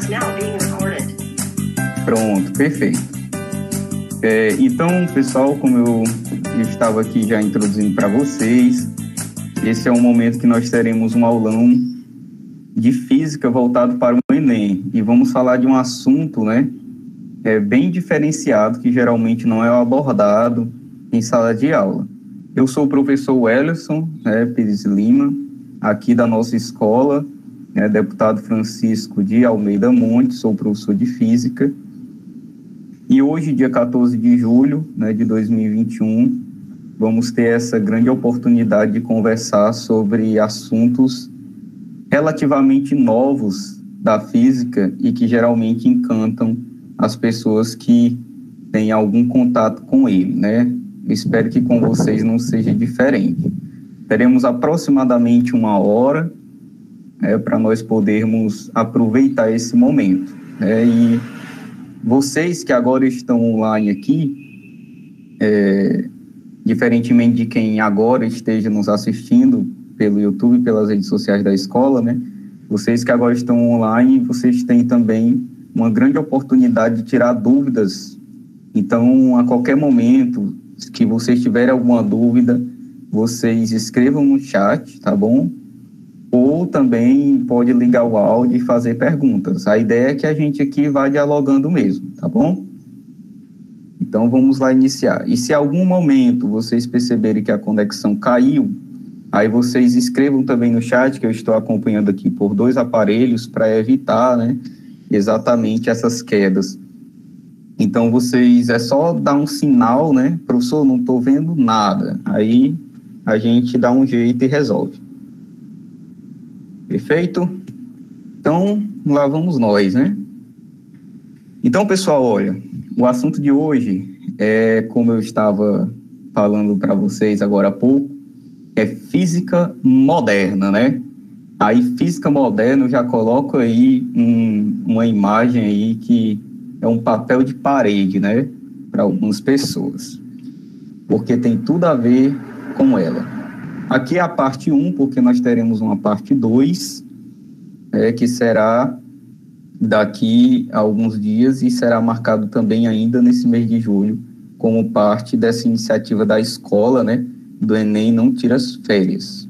is now being recorded. Pronto, perfeito. Então, pessoal, como eu estava aqui já introduzindo para vocês, esse é um momento que nós teremos um aulão de física voltado para o Enem. E vamos falar de um assunto, né, bem diferenciado, que geralmente não é abordado em sala de aula. Eu sou o professor Wellerson Pires Lima, aqui da nossa escola, deputado Francisco de Almeida Monte, sou professor de Física. E hoje, dia 14 de julho de 2021, vamos ter essa grande oportunidade de conversar sobre assuntos relativamente novos da física e que geralmente encantam as pessoas que têm algum contato com ele, Espero que com vocês não seja diferente. Teremos aproximadamente 1 hora para nós podermos aproveitar esse momento. E vocês que agora estão online aqui, diferentemente de quem agora esteja nos assistindo pelo YouTube, pelas redes sociais da escola, vocês que agora estão online, vocês têm também uma grande oportunidade de tirar dúvidas. Então, a qualquer momento que vocês tiverem alguma dúvida, vocês escrevam no chat, tá bom? Ou também pode ligar o áudio e fazer perguntas. A ideia é que a gente aqui vá dialogando mesmo, tá bom? Então, vamos lá iniciar. E se em algum momento vocês perceberem que a conexão caiu, aí vocês escrevam também no chat, que eu estou acompanhando aqui por 2 aparelhos para evitar, exatamente essas quedas. Então, vocês, é só dar um sinal, professor, não estou vendo nada. Aí, a gente dá um jeito e resolve. Perfeito? Então, lá vamos nós, Então, pessoal, olha, o assunto de hoje é, como eu estava falando para vocês agora há pouco, é física moderna, Aí, física moderna, eu já coloco aí uma imagem aí que é um papel de parede, para algumas pessoas, porque tem tudo a ver com ela. Aqui é a parte 1, porque nós teremos uma parte 2, que será daqui a alguns dias e será marcado também ainda nesse mês de julho, como parte dessa iniciativa da escola, do Enem Não Tira as Férias.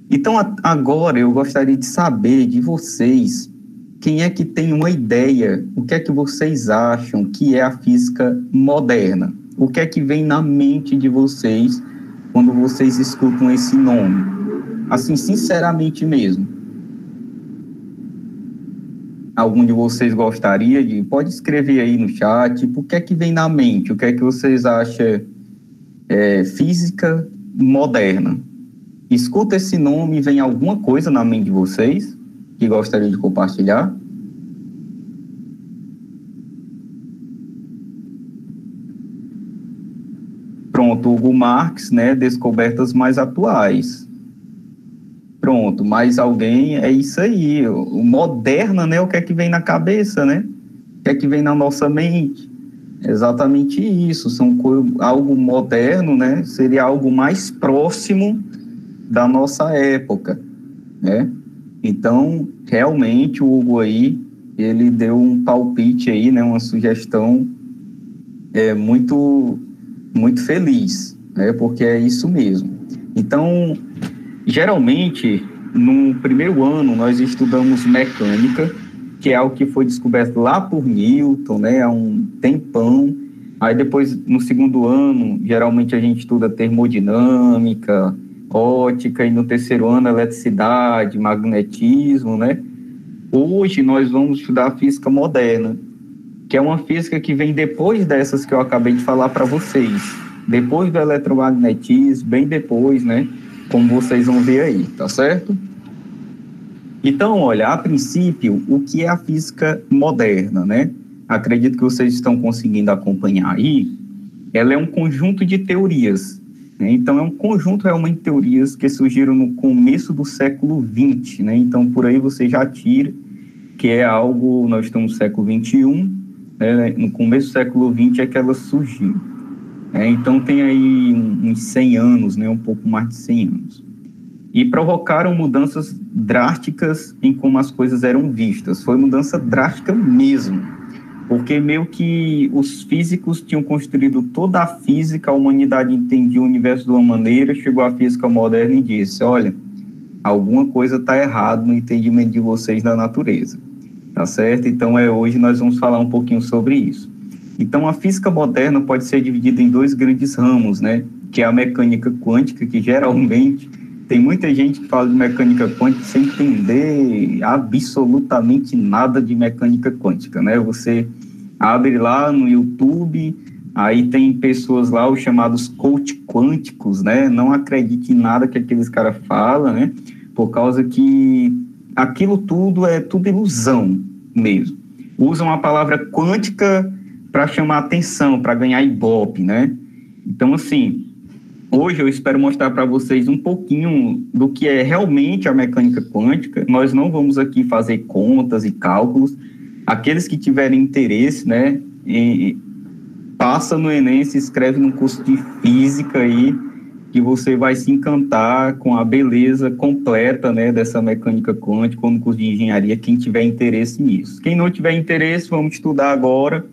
Então, agora eu gostaria de saber de vocês, quem é que tem uma ideia, o que é que vocês acham que é a física moderna? O que é que vem na mente de vocês quando vocês escutam esse nome? Assim, sinceramente mesmo. Algum de vocês gostaria de... Pode escrever aí no chat, o que é que vem na mente? O que é que vocês acham física moderna? Escuta esse nome e vem alguma coisa na mente de vocês que gostaria de compartilhar? Pronto, Hugo Marx, descobertas mais atuais. Pronto, mais alguém, é isso aí. O moderna, o que é que vem na cabeça, O que é que vem na nossa mente? Exatamente isso, algo moderno, seria algo mais próximo da nossa época, Então, realmente, o Hugo aí, ele deu um palpite aí, uma sugestão muito, muito feliz, porque é isso mesmo. Então, geralmente, no primeiro ano, nós estudamos mecânica, que é algo que foi descoberto lá por Newton, há um tempão. Aí depois, no segundo ano, geralmente a gente estuda termodinâmica, ótica, e no terceiro ano, eletricidade, magnetismo, Hoje nós vamos estudar a física moderna, que é uma física que vem depois dessas que eu acabei de falar para vocês. Depois do eletromagnetismo, bem depois, como vocês vão ver aí, tá certo? Então, olha, a princípio, o que é a física moderna, Acredito que vocês estão conseguindo acompanhar aí. Ela é um conjunto de teorias, Então, é um conjunto realmente de teorias que surgiram no começo do século XX, Então, por aí você já tira que é algo, nós estamos no século XXI, no começo do século XX é que ela surgiu. Então, tem aí uns 100 anos, um pouco mais de 100 anos. e provocaram mudanças drásticas em como as coisas eram vistas. Foi mudança drástica mesmo, porque meio que os físicos tinham construído toda a física, a humanidade entendia o universo de uma maneira, chegou a física moderna e disse, olha, alguma coisa está errada no entendimento de vocês da natureza, tá certo? Então, hoje nós vamos falar um pouquinho sobre isso. Então, a física moderna pode ser dividida em dois grandes ramos, né? Que é a mecânica quântica, que geralmente tem muita gente que fala de mecânica quântica sem entender absolutamente nada de mecânica quântica, né? Você abre lá no YouTube, aí tem pessoas lá, os chamados coach quânticos, né? Não acredite em nada que aqueles caras falam, né? Por causa que aquilo tudo é tudo ilusão mesmo. Usam a palavra quântica para chamar atenção, para ganhar ibope, né? Então, assim, hoje eu espero mostrar para vocês um pouquinho do que é realmente a mecânica quântica. Nós não vamos aqui fazer contas e cálculos. Aqueles que tiverem interesse, né, passa no Enem, se inscreve no curso de Física aí, que você vai se encantar com a beleza completa, né, dessa mecânica quântica, ou no curso de Engenharia, quem tiver interesse nisso. Quem não tiver interesse, vamos estudar agora,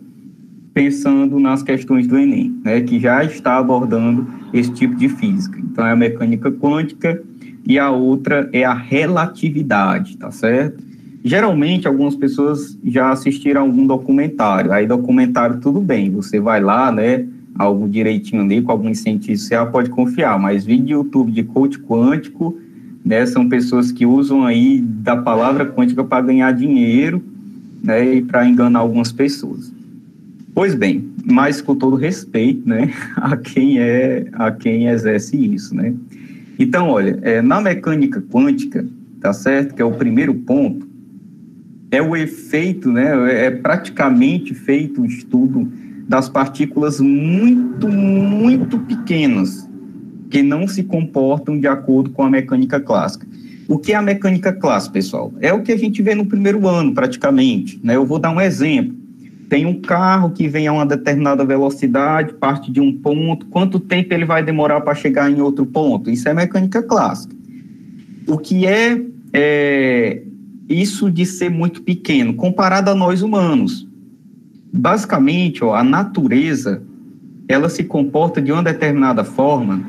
pensando nas questões do Enem, né, que já está abordando esse tipo de física. Então, é a mecânica quântica e a outra é a relatividade, tá certo? Geralmente, algumas pessoas já assistiram a algum documentário. Aí, documentário, tudo bem, você vai lá, né, algo direitinho ali, com alguns cientistas, você já pode confiar. Mas vídeo de YouTube de coach quântico, né, são pessoas que usam aí da palavra quântica para ganhar dinheiro, né, e para enganar algumas pessoas. Pois bem, mas com todo respeito, né, a quem exerce isso, né. Então, olha, na mecânica quântica, tá certo, que é o primeiro ponto, é o efeito, né, é praticamente feito o estudo das partículas muito, muito pequenas, que não se comportam de acordo com a mecânica clássica. O que é a mecânica clássica, pessoal? É o que a gente vê no primeiro ano, praticamente, né? Eu vou dar um exemplo. Tem um carro que vem a uma determinada velocidade, parte de um ponto, quanto tempo ele vai demorar para chegar em outro ponto? Isso é mecânica clássica. O que é isso de ser muito pequeno, comparado a nós humanos? Basicamente, a natureza, ela se comporta de uma determinada forma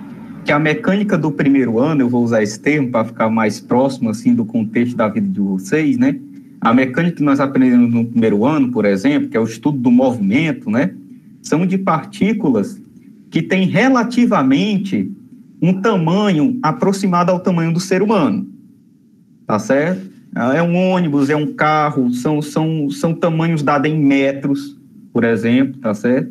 que a mecânica do primeiro ano, eu vou usar esse termo para ficar mais próximo assim do contexto da vida de vocês, né? A mecânica que nós aprendemos no primeiro ano, por exemplo, que é o estudo do movimento, né? São de partículas que têm relativamente um tamanho aproximado ao tamanho do ser humano, tá certo? É um ônibus, é um carro, são tamanhos dados em metros, por exemplo, tá certo?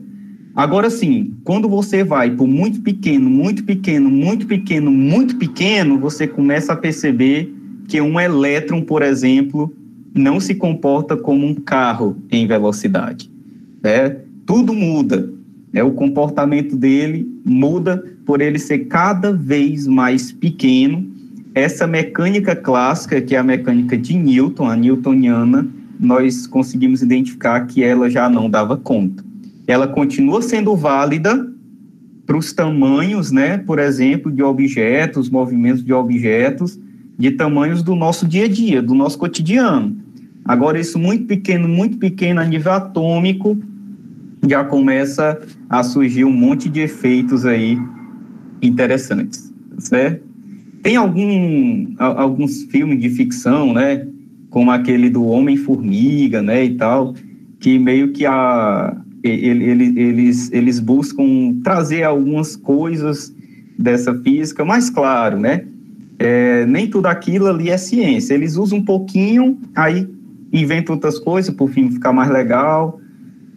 Agora sim, quando você vai por muito pequeno, muito pequeno, muito pequeno, muito pequeno, você começa a perceber que um elétron, por exemplo, não se comporta como um carro em velocidade, né? Tudo muda, né? O comportamento dele muda por ele ser cada vez mais pequeno. Essa mecânica clássica, que é a mecânica de Newton, a newtoniana, nós conseguimos identificar que ela já não dava conta. Ela continua sendo válida para os tamanhos, né, por exemplo, de objetos, movimentos de objetos, de tamanhos do nosso dia a dia, do nosso cotidiano. Agora, isso muito pequeno a nível atômico, já começa a surgir um monte de efeitos aí interessantes, certo? Tem alguns filmes de ficção, né, como aquele do Homem-Formiga, né, e tal, que meio que eles buscam trazer algumas coisas dessa física, mas claro, né, nem tudo aquilo ali é ciência. Eles usam um pouquinho, aí inventam outras coisas para o filme ficar mais legal,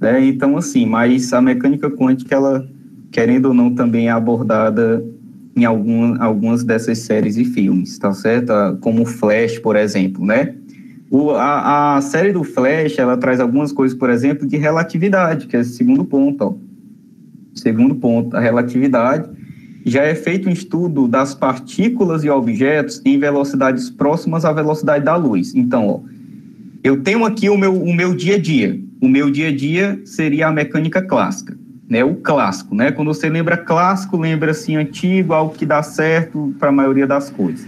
né, então assim, mas a mecânica quântica, ela, querendo ou não, também é abordada em algumas dessas séries e filmes, tá certo? Como o Flash, por exemplo, né? A série do Flash, ela traz algumas coisas, por exemplo, de relatividade, que é o segundo ponto, ó. Segundo ponto, a relatividade. Já é feito um estudo das partículas e objetos em velocidades próximas à velocidade da luz. Então, ó, eu tenho aqui o meu dia a dia. O meu dia a dia seria a mecânica clássica, né? O clássico, né? Quando você lembra clássico, lembra assim antigo, algo que dá certo para a maioria das coisas.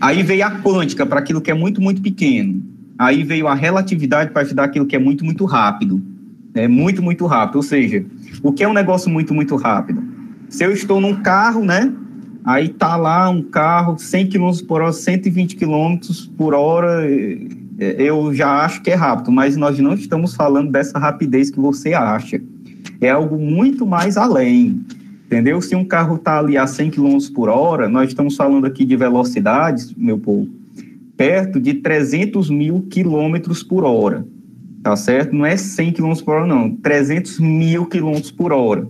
Aí veio a quântica para aquilo que é muito, muito pequeno. Aí veio a relatividade para estudar aquilo que é muito, muito rápido. Muito, muito rápido. Ou seja, o que é um negócio muito, muito rápido? Se eu estou num carro, né? Aí tá lá um carro, 100 km por hora, 120 km por hora, eu já acho que é rápido, mas nós não estamos falando dessa rapidez que você acha. É algo muito mais além, entendeu? Se um carro tá ali a 100 km por hora, nós estamos falando aqui de velocidades, meu povo, perto de 300 mil km por hora, tá certo? Não é 100 km por hora, não, 300 mil km por hora.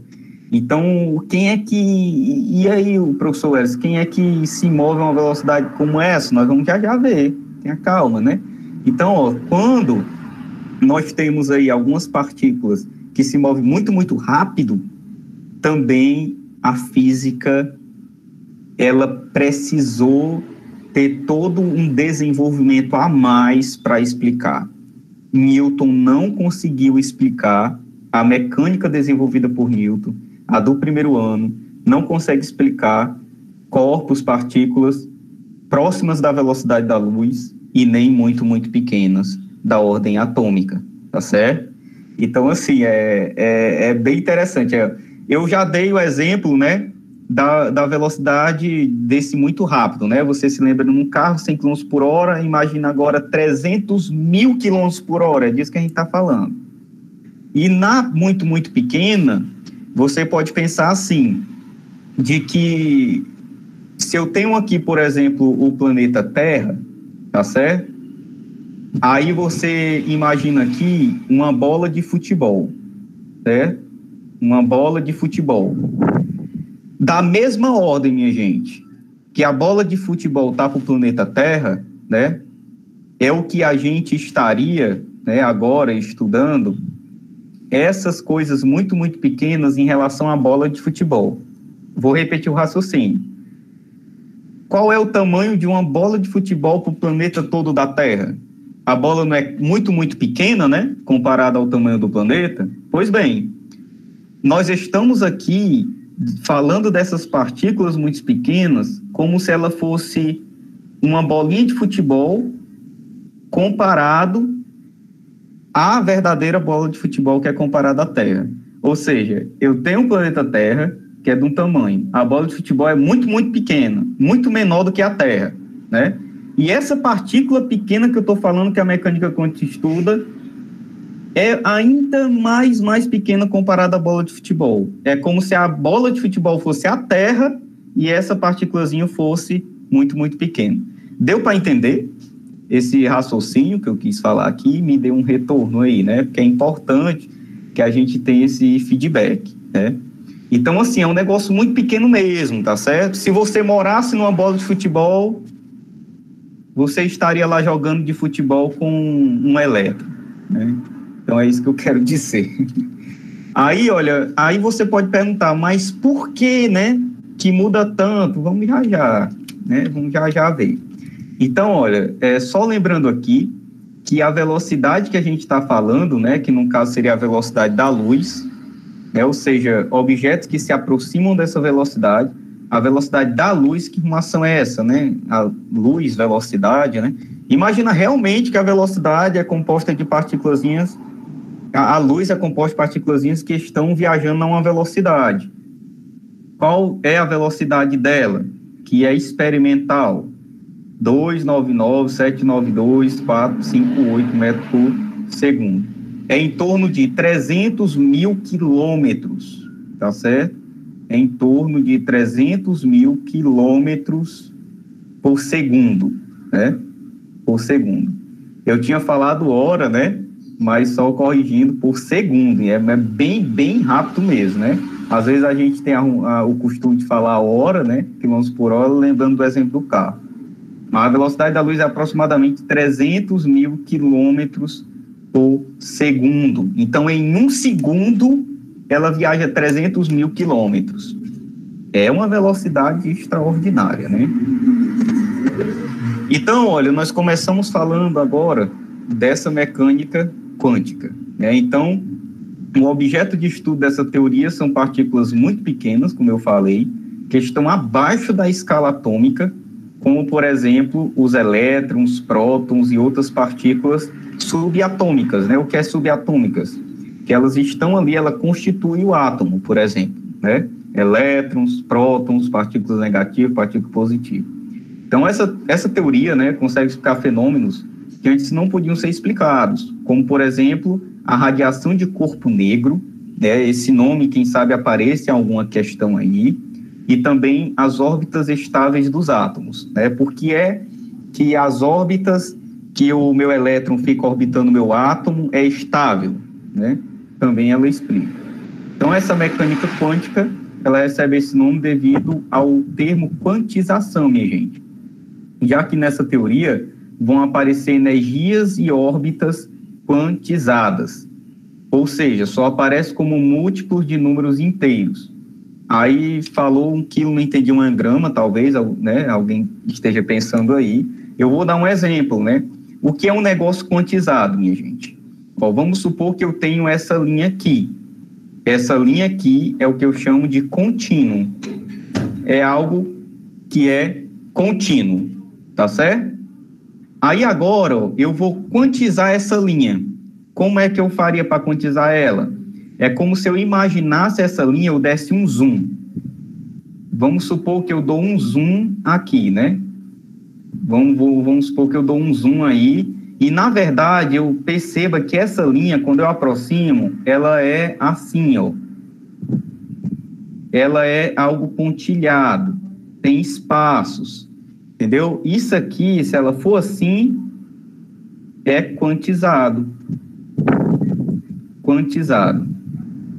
Então, quem é que... E aí, professor Welles, quem é que se move a uma velocidade como essa? Nós vamos já ver, tenha calma, né? Então, ó, quando nós temos aí algumas partículas que se movem muito, muito rápido, também a física, ela precisou ter todo um desenvolvimento a mais para explicar. Newton não conseguiu explicar a mecânica desenvolvida por Newton, a do primeiro ano, não consegue explicar corpos, partículas próximas da velocidade da luz e nem muito, muito pequenas, da ordem atômica, tá certo? Então, assim, é bem interessante. Eu já dei o exemplo, né, da velocidade desse muito rápido, né? Você se lembra de um carro 100 km por hora, imagina agora 300 mil km por hora, é disso que a gente está falando. E na muito, muito pequena, você pode pensar assim, de que se eu tenho aqui, por exemplo, o planeta Terra, tá certo? Aí você imagina aqui uma bola de futebol, certo? Uma bola de futebol. Da mesma ordem, minha gente, que a bola de futebol tá para o planeta Terra, né? É o que a gente estaria, né, agora estudando essas coisas muito, muito pequenas em relação à bola de futebol. Vou repetir o raciocínio. Qual é o tamanho de uma bola de futebol para o planeta todo da Terra? A bola não é muito, muito pequena, né? Comparada ao tamanho do planeta? Pois bem, nós estamos aqui falando dessas partículas muito pequenas como se ela fosse uma bolinha de futebol comparado à verdadeira bola de futebol que é comparada à Terra. Ou seja, eu tenho um planeta Terra que é de um tamanho. A bola de futebol é muito, muito pequena, muito menor do que a Terra, né? E essa partícula pequena que eu estou falando que a mecânica quântica estuda é ainda mais pequena comparada à bola de futebol. É como se a bola de futebol fosse a Terra e essa partículazinha fosse muito, muito pequena. Deu para entender? Esse raciocínio que eu quis falar aqui me deu um retorno aí, né? Porque é importante que a gente tenha esse feedback, né? Então, assim, é um negócio muito pequeno mesmo, tá certo? Se você morasse numa bola de futebol, você estaria lá jogando de futebol com um elétron, né? Então, é isso que eu quero dizer. Aí, olha, aí você pode perguntar, mas por que, né, que muda tanto? Vamos já, né? Vamos já ver. Então, olha, só lembrando aqui que a velocidade que a gente está falando, né, que no caso seria a velocidade da luz, né, ou seja, objetos que se aproximam dessa velocidade, a velocidade da luz, que relação é essa, né? A luz, velocidade, né? Imagina realmente que a velocidade é composta de partículazinhas, a luz é composta de partículazinhas que estão viajando a uma velocidade. Qual é a velocidade dela? Que é experimental. 299.792.458 metros por segundo. É em torno de 300 mil quilômetros, tá certo? É em torno de 300 mil quilômetros por segundo, né? Por segundo. Eu tinha falado hora, né? Mas só corrigindo por segundo. E é bem rápido mesmo, né? Às vezes a gente tem o costume de falar hora, né? Quilômetros por hora, lembrando do exemplo do carro. A velocidade da luz é aproximadamente 300 mil quilômetros por segundo. Então, em um segundo, ela viaja 300 mil quilômetros. É uma velocidade extraordinária, né? Então, olha, nós começamos falando agora dessa mecânica quântica, né? Então, o objeto de estudo dessa teoria são partículas muito pequenas, como eu falei, que estão abaixo da escala atômica, como, por exemplo, os elétrons, prótons e outras partículas subatômicas, né? O que é subatômicas? Que elas estão ali, ela constitui o átomo, por exemplo, né? Elétrons, prótons, partículas negativas, partículas positivas. Então, essa teoria, né, consegue explicar fenômenos que antes não podiam ser explicados, como, por exemplo, a radiação de corpo negro, né? Esse nome, quem sabe, aparece em alguma questão aí, e também as órbitas estáveis dos átomos, né? Porque é que as órbitas que o meu elétron fica orbitando o meu átomo é estável, né? Também ela explica. Então, essa mecânica quântica, ela recebe esse nome devido ao termo quantização, minha gente. Já que nessa teoria vão aparecer energias e órbitas quantizadas, ou seja, só aparece como múltiplos de números inteiros. Aí falou 1 quilo, não entendi um grama, talvez, né, alguém esteja pensando aí. Eu vou dar um exemplo, né? O que é um negócio quantizado, minha gente? Ó, vamos supor que eu tenho essa linha aqui. Essa linha aqui é o que eu chamo de contínuo. É algo que é contínuo, tá certo? Aí agora, ó, eu vou quantizar essa linha. Como é que eu faria para quantizar ela? É como se eu imaginasse essa linha, eu desse um zoom. Vamos supor que eu dou um zoom aqui, né? Vamos supor que eu dou um zoom aí, e na verdade eu perceba que essa linha, quando eu aproximo, ela é assim, ó. Ela é algo pontilhado, tem espaços, entendeu? Isso aqui, se ela for assim, é quantizado. Quantizado.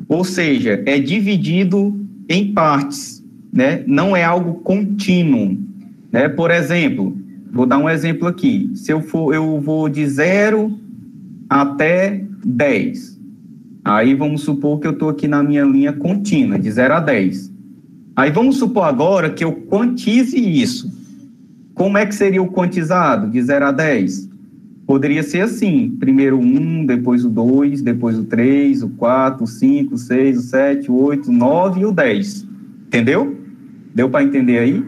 Ou seja, é dividido em partes, né? Não é algo contínuo, né? Por exemplo, vou dar um exemplo aqui. Se eu vou de 0 até 10. Aí vamos supor que eu estou aqui na minha linha contínua, de 0 a 10. Aí vamos supor agora que eu quantize isso. Como é que seria o quantizado de 0 a 10? Poderia ser assim, primeiro o 1, depois o 2, depois o 3, o 4, o 5, o 6, o 7, o 8, o 9 e o 10. Entendeu? Deu para entender aí?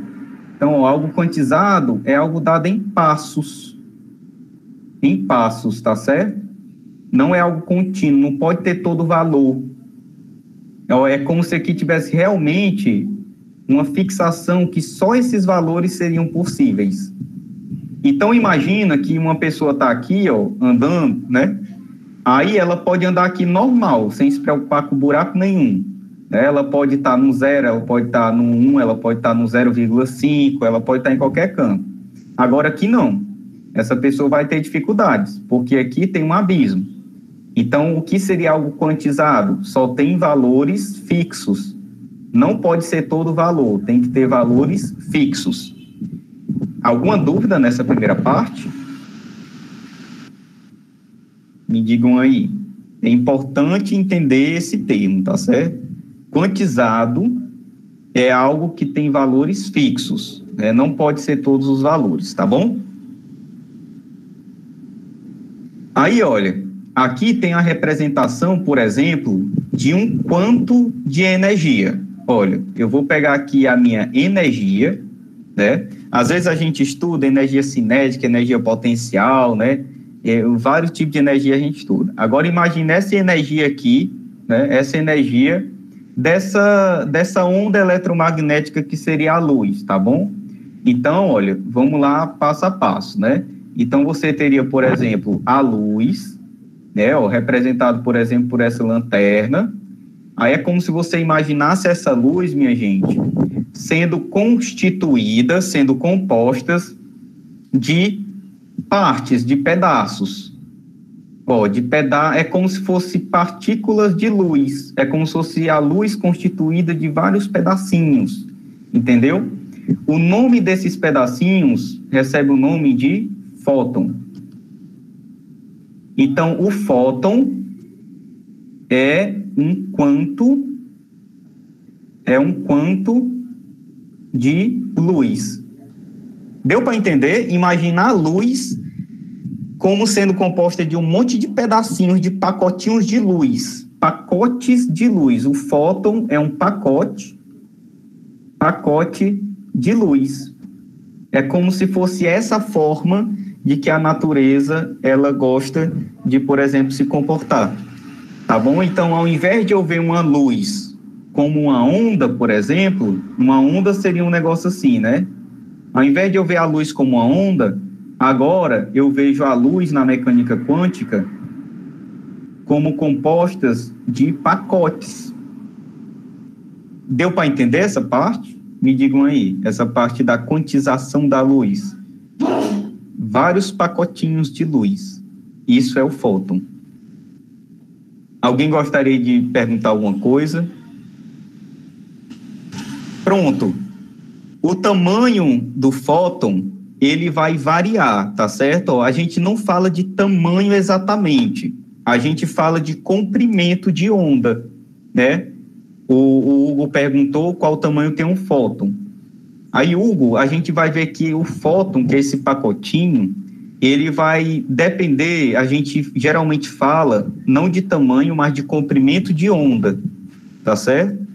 Então, algo quantizado é algo dado em passos. Em passos, tá certo? Não é algo contínuo, não pode ter todo o valor. É como se aqui tivesse realmente uma fixação que só esses valores seriam possíveis. Então, imagina que uma pessoa está aqui, ó, andando, né? Aí ela pode andar aqui normal, sem se preocupar com buraco nenhum. Né? Ela pode estar no 0, ela pode estar no 1, ela pode estar no 0,5, ela pode estar em qualquer canto. Agora aqui não. Essa pessoa vai ter dificuldades, porque aqui tem um abismo. Então, o que seria algo quantizado? Só tem valores fixos. Não pode ser todo valor, tem que ter valores fixos. Alguma dúvida nessa primeira parte? Me digam aí. É importante entender esse termo, tá certo? Quantizado é algo que tem valores fixos, né? Não pode ser todos os valores, tá bom? Aí, olha, aqui tem a representação, por exemplo, de um quanto de energia. Olha, eu vou pegar aqui a minha energia, né? Às vezes a gente estuda energia cinética, energia potencial, né? Vários tipos de energia a gente estuda. Agora imagine essa energia aqui, né? Essa energia dessa onda eletromagnética que seria a luz, tá bom? Então, olha, vamos lá passo a passo, né? Então você teria, por exemplo, a luz, né? Ó, representado, por exemplo, por essa lanterna. Aí é como se você imaginasse essa luz, minha gente, sendo constituídas, sendo compostas de partes, de pedaços. Ó, é como se fosse partículas de luz, é como se fosse a luz constituída de vários pedacinhos, entendeu? O nome desses pedacinhos recebe o nome de fóton. Então, o fóton é um quanto de luz. Deu para entender? Imaginar a luz como sendo composta de um monte de pedacinhos, de pacotinhos de luz. Pacotes de luz. O fóton é um pacote de luz. É como se fosse essa forma de que a natureza, ela gosta de, por exemplo, se comportar. Tá bom? Então, ao invés de eu ver uma luz como uma onda, por exemplo, uma onda seria um negócio assim, né? Ao invés de eu ver a luz como uma onda, agora eu vejo a luz na mecânica quântica como compostas de pacotes. Deu para entender essa parte? Me digam aí, essa parte da quantização da luz. Vários pacotinhos de luz. Isso é o fóton. Alguém gostaria de perguntar alguma coisa? Pronto. O tamanho do fóton, ele vai variar, tá certo? A gente não fala de tamanho exatamente. A gente fala de comprimento de onda, né? O Hugo perguntou qual tamanho tem um fóton. Aí, Hugo, a gente vai ver que o fóton, que é esse pacotinho, ele vai depender, a gente geralmente fala, não de tamanho, mas de comprimento de onda, tá certo?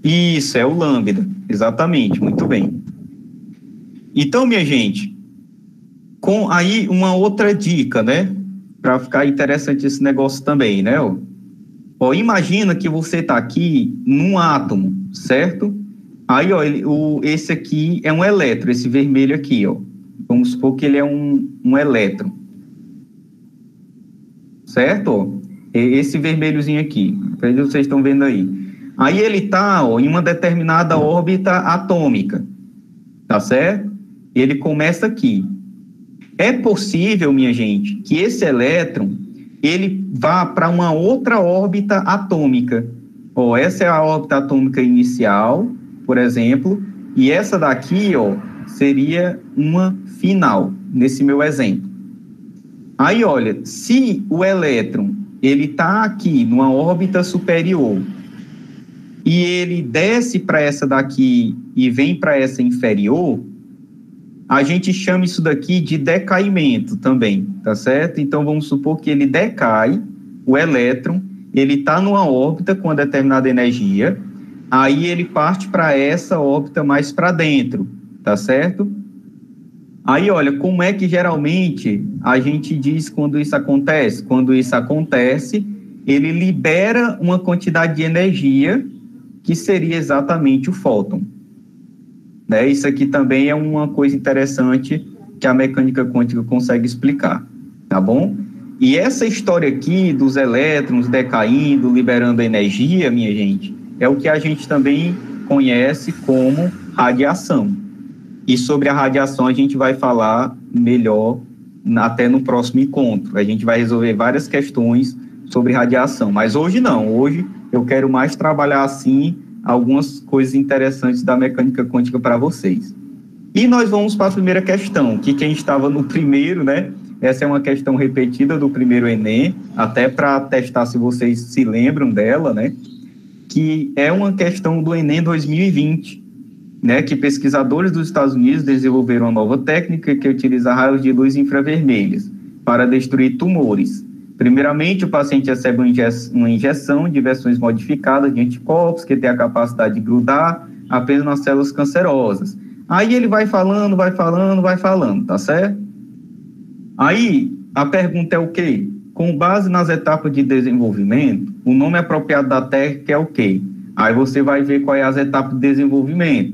Isso, é o lambda, exatamente, muito bem. Então, minha gente, com aí uma outra dica, né? Para ficar interessante esse negócio também, né? Ó, imagina que você está aqui num átomo, certo? Aí, ó, esse aqui é um elétron, esse vermelho aqui, ó. Vamos supor que ele é um elétron. Certo? Ó, esse vermelhozinho aqui, que vocês estão vendo aí. Aí ele está em uma determinada órbita atômica. Tá certo? Ele começa aqui. É possível, minha gente, que esse elétron ele vá para uma outra órbita atômica. Ó, essa é a órbita atômica inicial, por exemplo, e essa daqui, ó, seria uma final, nesse meu exemplo. Aí, olha, se o elétron ele está aqui numa órbita superior e ele desce para essa daqui e vem para essa inferior, a gente chama isso daqui de decaimento também, tá certo? Então, vamos supor que ele decai, o elétron, ele está numa órbita com uma determinada energia, aí ele parte para essa órbita mais para dentro, tá certo? Aí, olha, como é que geralmente a gente diz quando isso acontece? Quando isso acontece, ele libera uma quantidade de energia que seria exatamente o fóton. Né? Isso aqui também é uma coisa interessante que a mecânica quântica consegue explicar, tá bom? E essa história aqui dos elétrons decaindo, liberando energia, minha gente, é o que a gente também conhece como radiação. E sobre a radiação a gente vai falar melhor até no próximo encontro. A gente vai resolver várias questões sobre radiação, mas hoje não. Hoje eu quero mais trabalhar assim algumas coisas interessantes da mecânica quântica para vocês. E nós vamos para a primeira questão, que quem estava no primeiro, né? Essa é uma questão repetida do primeiro Enem, até para testar se vocês se lembram dela, né? Que é uma questão do Enem 2020, né? Que pesquisadores dos Estados Unidos desenvolveram uma nova técnica que utiliza raios de luz infravermelhas para destruir tumores. Primeiramente, o paciente recebe uma injeção de versões modificadas de anticorpos que tem a capacidade de grudar apenas nas células cancerosas. Aí ele vai falando, tá certo? Aí a pergunta é o quê? Com base nas etapas de desenvolvimento, o nome apropriado da técnica é o quê? Aí você vai ver quais as etapas de desenvolvimento.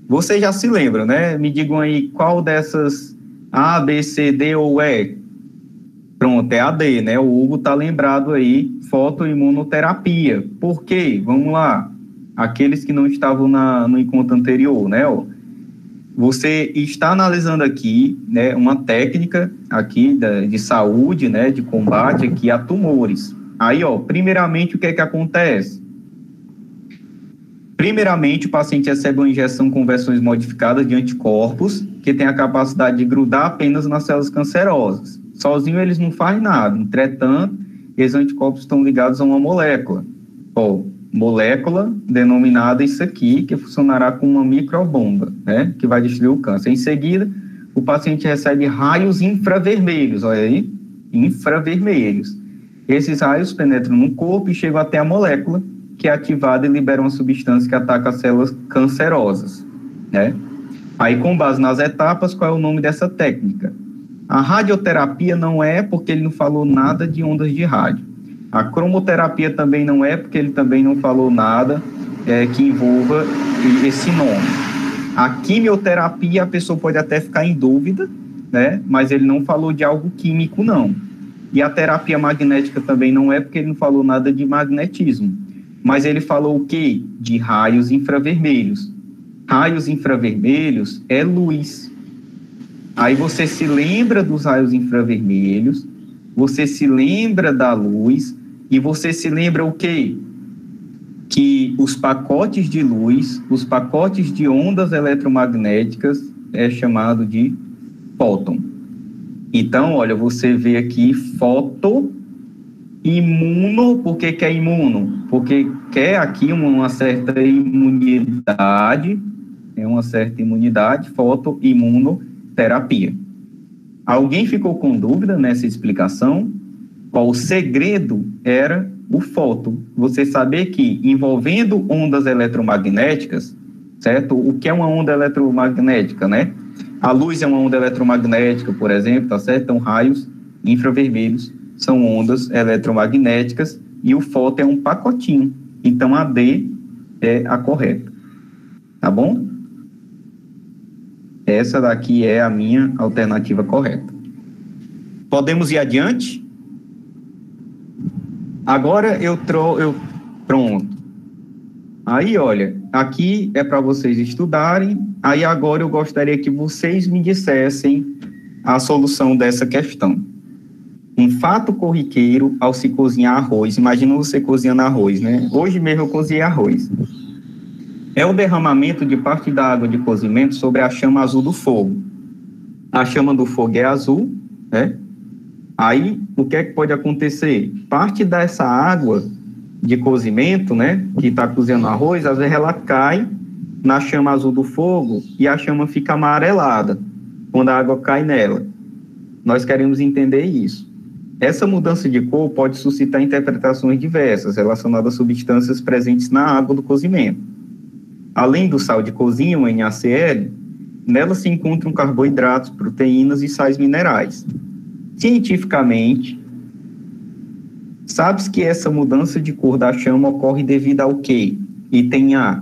Você já se lembra, né? Me digam aí qual dessas A, B, C, D ou E. Pronto, é a D, né? O Hugo tá lembrado aí, fotoimunoterapia. Por quê? Vamos lá. Aqueles que não estavam no encontro anterior, né? Você está analisando aqui, né, uma técnica aqui de saúde, né, de combate aqui a tumores. Aí, ó, primeiramente, o que é que acontece? Primeiramente, o paciente recebe uma injeção com versões modificadas de anticorpos que tem a capacidade de grudar apenas nas células cancerosas. Sozinho eles não fazem nada. Entretanto, esses anticorpos estão ligados a uma molécula. Ó, molécula denominada isso aqui, que funcionará como uma microbomba, né? Que vai destruir o câncer. Em seguida, o paciente recebe raios infravermelhos, olha aí, infravermelhos. Esses raios penetram no corpo e chegam até a molécula, que é ativada e libera uma substância que ataca as células cancerosas, né? Aí, com base nas etapas, qual é o nome dessa técnica? A radioterapia não é, porque ele não falou nada de ondas de rádio. A cromoterapia também não é, porque ele também não falou nada que envolva esse nome. A quimioterapia, a pessoa pode até ficar em dúvida, né? Mas ele não falou de algo químico, não. E a terapia magnética também não é, porque ele não falou nada de magnetismo. Mas ele falou o quê? De raios infravermelhos. Raios infravermelhos é luz. Aí você se lembra dos raios infravermelhos, você se lembra da luz e você se lembra o quê? Que os pacotes de luz, os pacotes de ondas eletromagnéticas é chamado de fóton. Então, olha, você vê aqui foto, imuno, por que é imuno? Porque quer aqui uma certa imunidade, fotoimunoterapia. Alguém ficou com dúvida nessa explicação? O segredo era o foto. Você saber que envolvendo ondas eletromagnéticas, certo? O que é uma onda eletromagnética, né? A luz é uma onda eletromagnética, por exemplo, tá certo? Então, raios infravermelhos são ondas eletromagnéticas e o fóton é um pacotinho. Então, a D é a correta. Tá bom? Essa daqui é a minha alternativa correta. Podemos ir adiante? Agora pronto. Aí, olha, aqui é para vocês estudarem. Aí agora eu gostaria que vocês me dissessem a solução dessa questão. Um fato corriqueiro ao se cozinhar arroz. Imagina você cozinhando arroz, né? Hoje mesmo eu cozinhei arroz. É o derramamento de parte da água de cozimento sobre a chama azul do fogo. A chama do fogo é azul, né? Aí, o que é que pode acontecer? Parte dessa água de cozimento, né, que está cozinhando arroz, às vezes ela cai na chama azul do fogo e a chama fica amarelada quando a água cai nela. Nós queremos entender isso. Essa mudança de cor pode suscitar interpretações diversas relacionadas a substâncias presentes na água do cozimento. Além do sal de cozinha, o NaCl, nela se encontram carboidratos, proteínas e sais minerais. Cientificamente, sabe-se que essa mudança de cor da chama ocorre devido ao quê? Item A,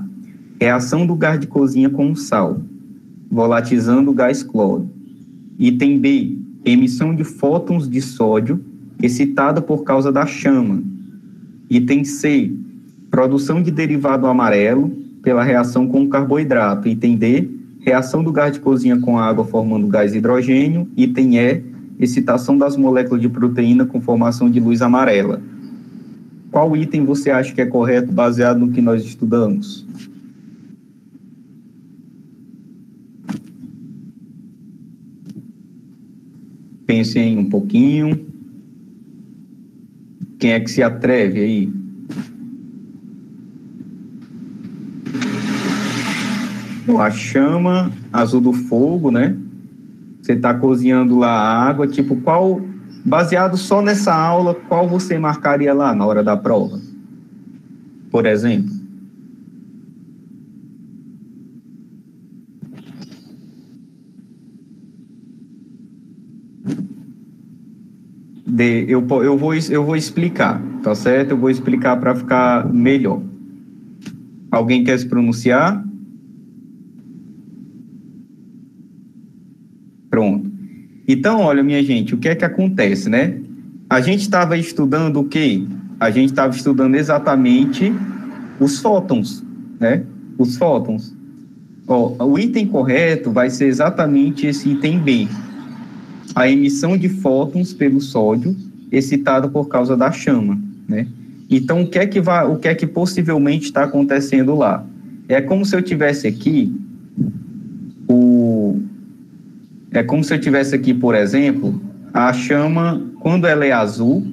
reação do gás de cozinha com o sal, volatilizando o gás cloro. Item B, emissão de fótons de sódio excitada por causa da chama. Item C, produção de derivado amarelo pela reação com o carboidrato. Item D, reação do gás de cozinha com a água formando gás hidrogênio. Item E, excitação das moléculas de proteína com formação de luz amarela. Qual item você acha que é correto baseado no que nós estudamos? Pensem um pouquinho. Quem é que se atreve aí? A chama azul do fogo, né? Você está cozinhando lá a água, tipo, qual, baseado só nessa aula, qual você marcaria lá na hora da prova? Por exemplo. Eu vou explicar, tá certo? Eu vou explicar para ficar melhor. Alguém quer se pronunciar? Pronto. Então, olha, minha gente, o que é que acontece, né? A gente estava estudando o quê? A gente estava estudando exatamente os fótons, né? Os fótons. Ó, o item correto vai ser exatamente esse item B. A emissão de fótons pelo sódio excitado por causa da chama, né? Então, o que é que possivelmente está acontecendo lá? É como se eu tivesse aqui por exemplo, a chama, quando ela é azul,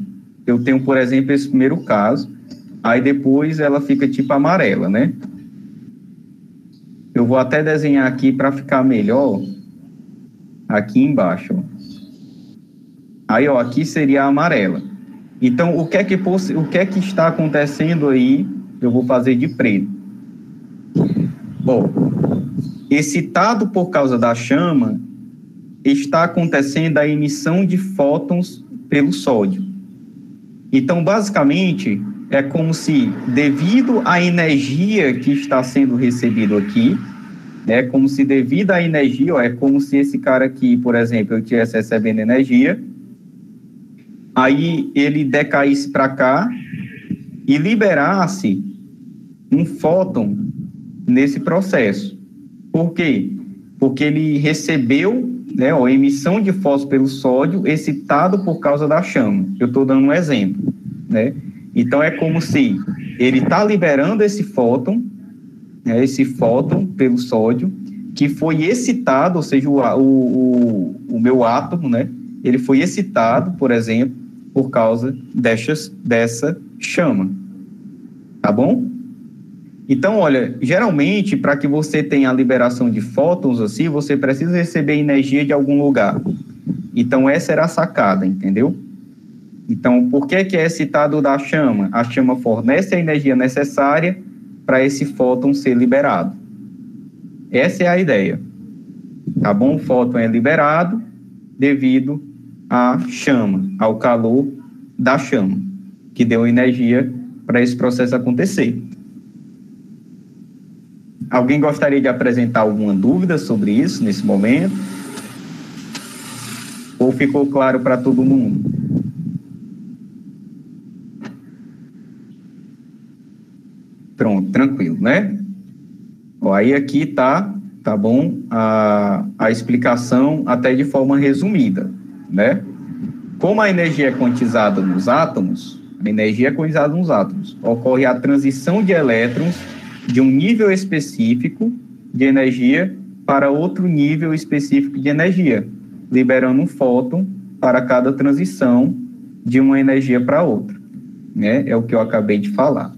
eu tenho, por exemplo, esse primeiro caso, aí depois ela fica tipo amarela, né? Eu vou até desenhar aqui para ficar melhor, aqui embaixo, ó. Aí, ó, aqui seria a amarela. Então, o que é que está acontecendo aí? Eu vou fazer de preto. Bom, excitado por causa da chama, está acontecendo a emissão de fótons pelo sódio. Então, basicamente, é como se, devido à energia que está sendo recebida aqui, é como se devido à energia, é como se esse cara aqui, por exemplo, eu estivesse recebendo energia, aí ele decaísse para cá e liberasse um fóton nesse processo. Por quê? Porque ele recebeu, né, a emissão de fósforo pelo sódio excitado por causa da chama. Eu estou dando um exemplo, né? Então, é como se ele está liberando esse fóton, né, pelo sódio, que foi excitado, ou seja, o meu átomo, né, ele foi excitado, por exemplo, por causa dessa chama. Tá bom? Então, olha, geralmente, para que você tenha a liberação de fótons, assim, você precisa receber energia de algum lugar. Então, essa era a sacada, entendeu? Então, por que é excitado da chama? A chama fornece a energia necessária para esse fóton ser liberado. Essa é a ideia. Tá bom? O fóton é liberado devido à chama, ao calor da chama, que deu energia para esse processo acontecer. Alguém gostaria de apresentar alguma dúvida sobre isso nesse momento? Ou ficou claro para todo mundo? Pronto, tranquilo, né? Ó, aí aqui tá bom, a explicação até de forma resumida, né? Como a energia é quantizada nos átomos, ocorre a transição de elétrons de um nível específico de energia para outro nível específico de energia, liberando um fóton para cada transição de uma energia para outra, né? É o que eu acabei de falar.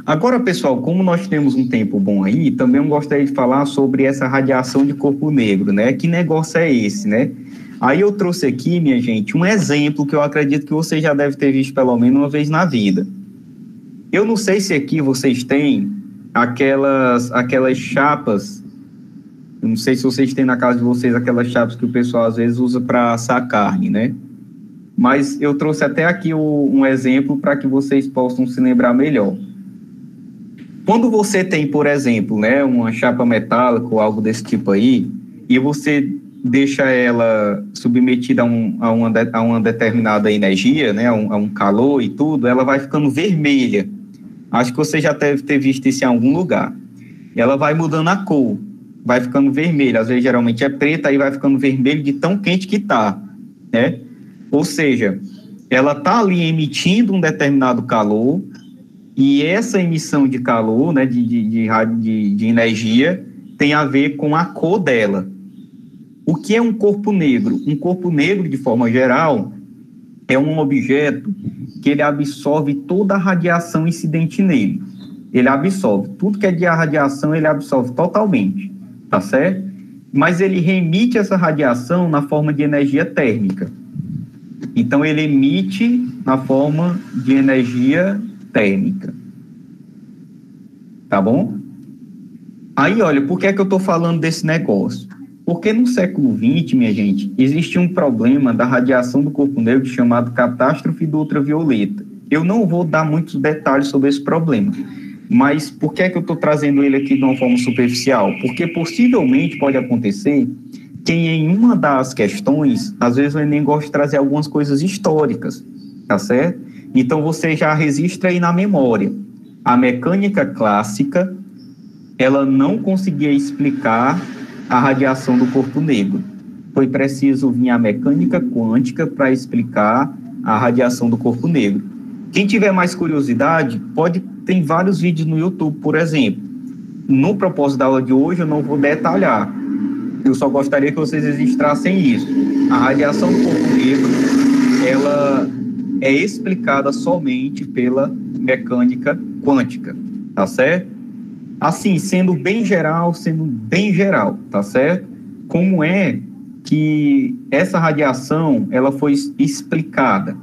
Agora, pessoal, como nós temos um tempo bom aí, também eu gostaria de falar sobre essa radiação de corpo negro, né? Que negócio é esse, né? Aí eu trouxe aqui, minha gente, um exemplo que eu acredito que você já deve ter visto pelo menos uma vez na vida. Eu não sei se aqui vocês têm aquelas chapas, eu não sei se vocês têm na casa de vocês aquelas chapas que o pessoal às vezes usa para assar carne, né? Mas eu trouxe até aqui um exemplo para que vocês possam se lembrar melhor. Quando você tem, por exemplo, né, uma chapa metálica ou algo desse tipo aí, e você deixa ela submetida a uma determinada energia, né, a um calor e tudo, ela vai ficando vermelha. Acho que você já deve ter visto isso em algum lugar. Ela vai mudando a cor, vai ficando vermelha. Às vezes, geralmente é preta, aí vai ficando vermelho de tão quente que tá, né? Ou seja, ela tá ali emitindo um determinado calor, e essa emissão de calor, né, de energia, tem a ver com a cor dela. O que é um corpo negro? Um corpo negro, de forma geral, é um objeto que ele absorve toda a radiação incidente nele. Ele absorve. Tudo que é de radiação, ele absorve totalmente, tá certo? Mas ele remite essa radiação na forma de energia térmica. Então, ele emite na forma de energia térmica. Tá bom? Aí, olha, por que é que eu estou falando desse negócio? Porque no século XX, minha gente, existe um problema da radiação do corpo negro chamado catástrofe do ultravioleta. Eu não vou dar muitos detalhes sobre esse problema, mas por que é que eu estou trazendo ele aqui de uma forma superficial? Porque possivelmente pode acontecer que em uma das questões, às vezes o Enem gosta de trazer algumas coisas históricas, tá certo? Então você já registra aí na memória. A mecânica clássica, ela não conseguia explicar a radiação do corpo negro. Foi preciso vir a mecânica quântica para explicar a radiação do corpo negro. Quem tiver mais curiosidade, tem vários vídeos no YouTube, por exemplo. No propósito da aula de hoje, eu não vou detalhar. Eu só gostaria que vocês registrassem isso. A radiação do corpo negro, ela é explicada somente pela mecânica quântica, tá certo? Assim, sendo bem geral, tá certo? Como é que essa radiação, ela foi explicada?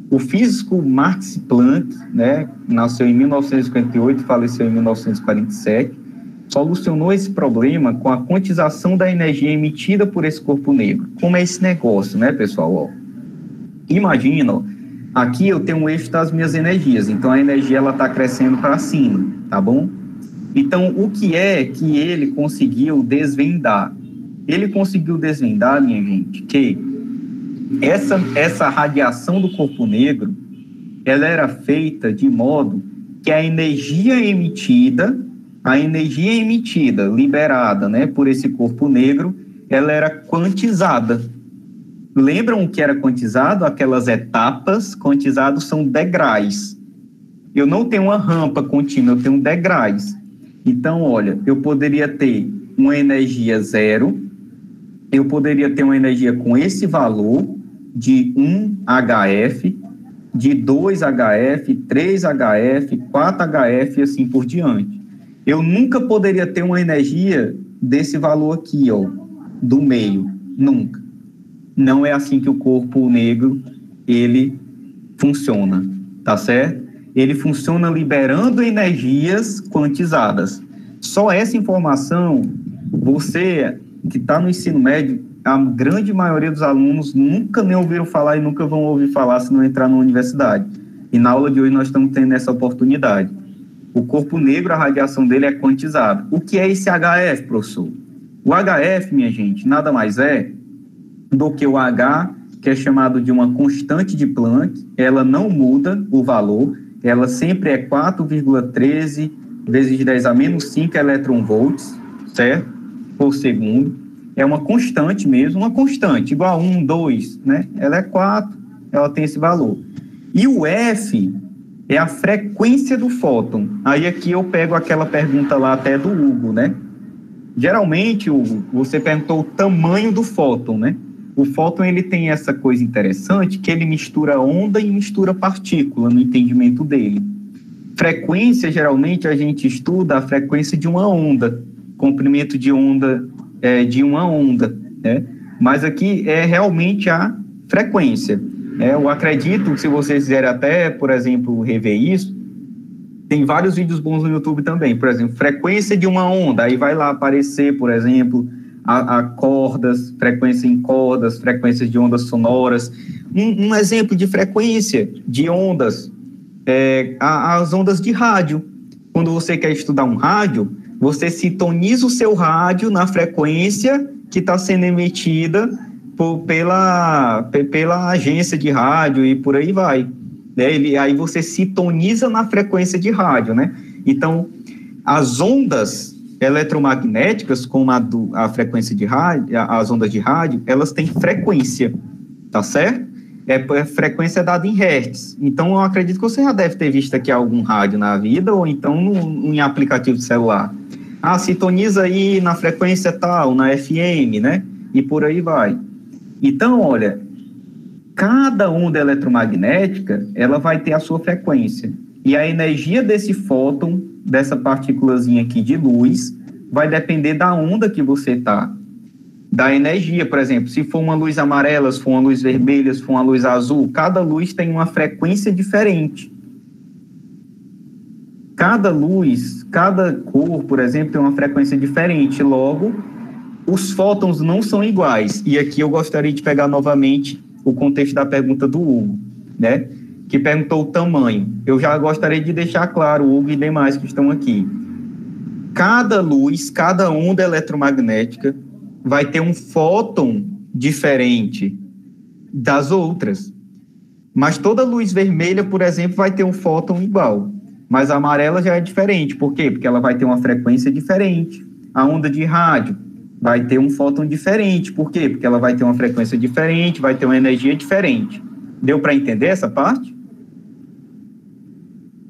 O físico Max Planck, né, nasceu em 1958, faleceu em 1947, solucionou esse problema com a quantização da energia emitida por esse corpo negro. Como é esse negócio, né, pessoal? Ó, imagina, ó, aqui eu tenho um eixo das minhas energias, então a energia ela está crescendo para cima, tá bom? Então, o que é que ele conseguiu desvendar? Ele conseguiu desvendar, minha gente, que essa radiação do corpo negro, ela era feita de modo que a energia emitida, liberada, né, por esse corpo negro, ela era quantizada. Lembram o que era quantizado? Aquelas etapas, quantizados são degraus. Eu não tenho uma rampa contínua, eu tenho degraus. Então, olha, eu poderia ter uma energia zero, eu poderia ter uma energia com esse valor de 1 HF, de 2 HF, 3 HF, 4 HF e assim por diante. Eu nunca poderia ter uma energia desse valor aqui, ó, do meio, nunca. Não é assim que o corpo negro, ele funciona, tá certo? Ele funciona liberando energias quantizadas. Só essa informação, você que está no ensino médio, a grande maioria dos alunos nunca nem ouviram falar e nunca vão ouvir falar se não entrar na universidade. E na aula de hoje nós estamos tendo essa oportunidade. O corpo negro, a radiação dele é quantizada. O que é esse HF, professor? O HF, minha gente, nada mais é do que o H, que é chamado de uma constante de Planck. Ela não muda o valor, ela sempre é 4,13 vezes 10 a menos 5 eletronvolts, certo? Por segundo. É uma constante mesmo, uma constante, igual a 1, 2, né? Ela é 4, ela tem esse valor. E o F é a frequência do fóton. Aí aqui eu pego aquela pergunta lá até do Hugo, né? Geralmente, Hugo, você perguntou o tamanho do fóton, né? O fóton, ele tem essa coisa interessante, que ele mistura onda e mistura partícula no entendimento dele. Frequência, geralmente, a gente estuda a frequência de uma onda, comprimento de onda de uma onda, né? Mas aqui é realmente a frequência. Eu acredito que se vocês quiserem até, por exemplo, rever isso, tem vários vídeos bons no YouTube também. Por exemplo, frequência de uma onda, aí vai lá aparecer, por exemplo, a cordas, frequência em cordas, frequências de ondas sonoras. Um exemplo de frequência de ondas, as ondas de rádio. Quando você quer estudar um rádio, você sintoniza o seu rádio na frequência que está sendo emitida pela agência de rádio e por aí vai. Aí você sintoniza na frequência de rádio, né? Então, as ondas eletromagnéticas, como a frequência de rádio, as ondas de rádio, elas têm frequência, tá certo? Frequência dada em hertz. Então, eu acredito que você já deve ter visto aqui algum rádio na vida, ou então em aplicativo de celular. Sintoniza aí na frequência tal, na FM, né? E por aí vai. Então, olha, cada onda eletromagnética, ela vai ter a sua frequência. E a energia desse fóton, dessa partículazinha aqui de luz, vai depender da onda que você está. Da energia, por exemplo, se for uma luz amarela, se for uma luz vermelha, se for uma luz azul, cada luz tem uma frequência diferente. Cada luz, cada cor, por exemplo, tem uma frequência diferente. Logo, os fótons não são iguais. E aqui eu gostaria de pegar novamente o contexto da pergunta do Hugo, né? Que perguntou o tamanho. Eu já gostaria de deixar claro, o Hugo e demais que estão aqui. Cada luz, cada onda eletromagnética vai ter um fóton diferente das outras. Mas toda luz vermelha, por exemplo, vai ter um fóton igual. Mas a amarela já é diferente. Por quê? Porque ela vai ter uma frequência diferente. A onda de rádio vai ter um fóton diferente. Por quê? Porque ela vai ter uma frequência diferente, vai ter uma energia diferente. Deu para entender essa parte?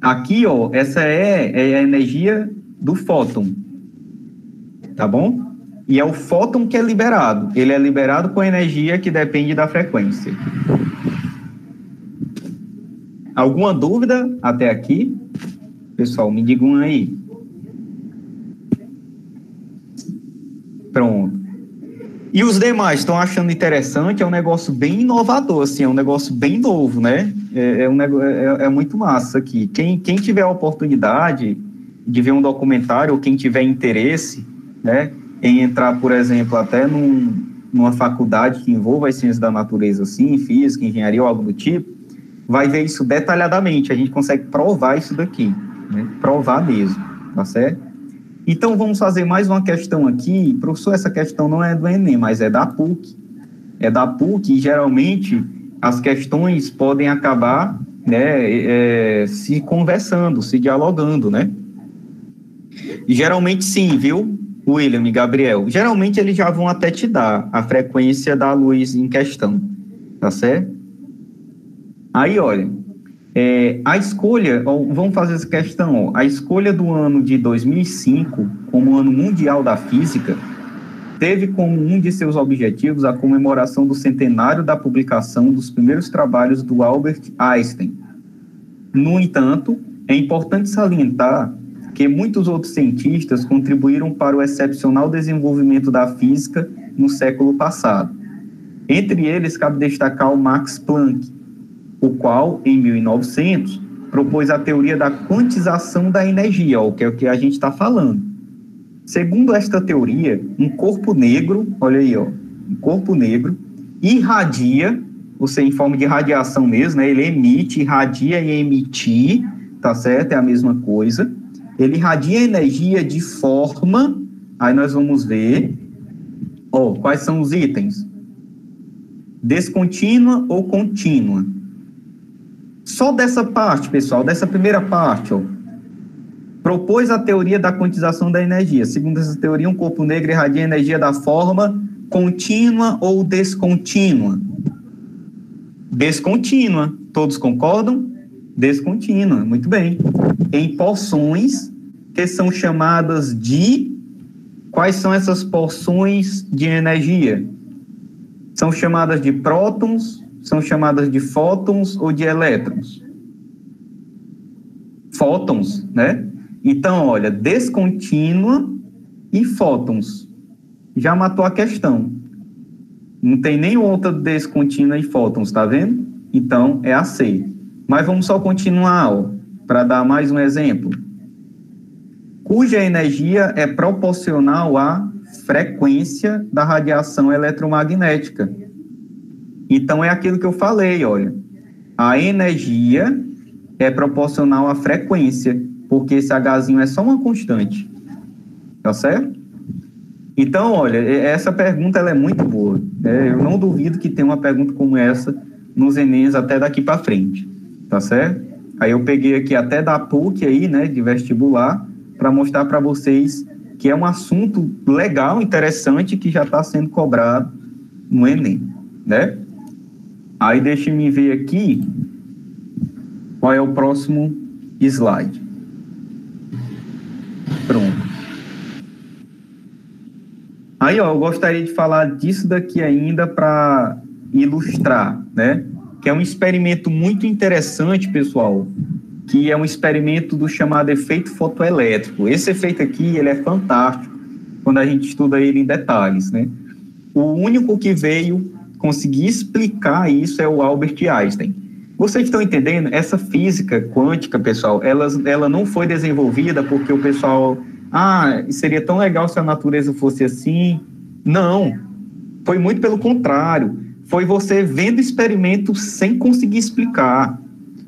Aqui, ó, essa é a energia do fóton. Tá bom? E é o fóton que é liberado. Ele é liberado com energia que depende da frequência. Alguma dúvida até aqui? Pessoal, me digam aí. Pronto. E os demais estão achando interessante? É um negócio bem inovador, assim, é um negócio bem novo, né? É muito massa aqui. Quem tiver a oportunidade, de ver um documentário, ou quem tiver interesse, né, em entrar, por exemplo, até numa faculdade que envolva as ciências da natureza, assim, física, engenharia ou algo do tipo, vai ver isso detalhadamente. A gente consegue provar isso daqui, né? Provar mesmo, tá certo? Então, vamos fazer mais uma questão aqui. Professor, essa questão não é do Enem, mas é da PUC. É da PUC e, geralmente, as questões podem acabar, né, se conversando, se dialogando, né? E, geralmente, sim, viu, William e Gabriel? Geralmente, eles já vão até te dar a frequência da luz em questão, tá certo? Aí, olha, a escolha, vamos fazer essa questão, a escolha do ano de 2005 como ano mundial da física teve como um de seus objetivos a comemoração do centenário da publicação dos primeiros trabalhos do Albert Einstein. No entanto, é importante salientar que muitos outros cientistas contribuíram para o excepcional desenvolvimento da física no século passado. Entre eles, cabe destacar o Max Planck, o qual, em 1900, propôs a teoria da quantização da energia, que é o que a gente está falando. Segundo esta teoria, um corpo negro, olha aí, um corpo negro, irradia, ou seja, em forma de radiação mesmo, né? Ele emite, irradia e emitir, tá certo? É a mesma coisa. Ele irradia energia de forma, aí nós vamos ver, quais são os itens? Descontínua ou contínua? Só dessa parte, pessoal, dessa primeira parte, propôs a teoria da quantização da energia. Segundo essa teoria, um corpo negro irradia energia da forma contínua ou descontínua? Descontínua. Todos concordam? Descontínua, muito bem. Em porções que são chamadas de... Quais são essas porções de energia? São chamadas de prótons, são chamadas de fótons ou de elétrons? Fótons, né? Então, olha, descontínua e fótons. Já matou a questão. Não tem nem outra descontínua e fótons, tá vendo? Então, é a C. Mas vamos só continuar, para dar mais um exemplo. Cuja energia é proporcional à frequência da radiação eletromagnética. Então, é aquilo que eu falei, olha. A energia é proporcional à frequência, porque esse Hzinho é só uma constante. Tá certo? Então, olha, essa pergunta ela é muito boa. Eu não duvido que tenha uma pergunta como essa nos Enems até daqui para frente. Tá certo? Aí eu peguei aqui até da PUC aí, né, de vestibular, para mostrar para vocês que é um assunto legal, interessante, que já está sendo cobrado no Enem, né? Aí deixe-me ver aqui qual é o próximo slide. Pronto. Aí, eu gostaria de falar disso daqui ainda para ilustrar, né? Que é um experimento muito interessante, pessoal, que é um experimento do chamado efeito fotoelétrico. Esse efeito aqui, ele é fantástico quando a gente estuda ele em detalhes, né? O único que veio conseguir explicar isso é o Albert Einstein. Vocês estão entendendo? Essa física quântica, pessoal, ela não foi desenvolvida porque o pessoal... seria tão legal se a natureza fosse assim. Não. Foi muito pelo contrário. Foi você vendo experimentos sem conseguir explicar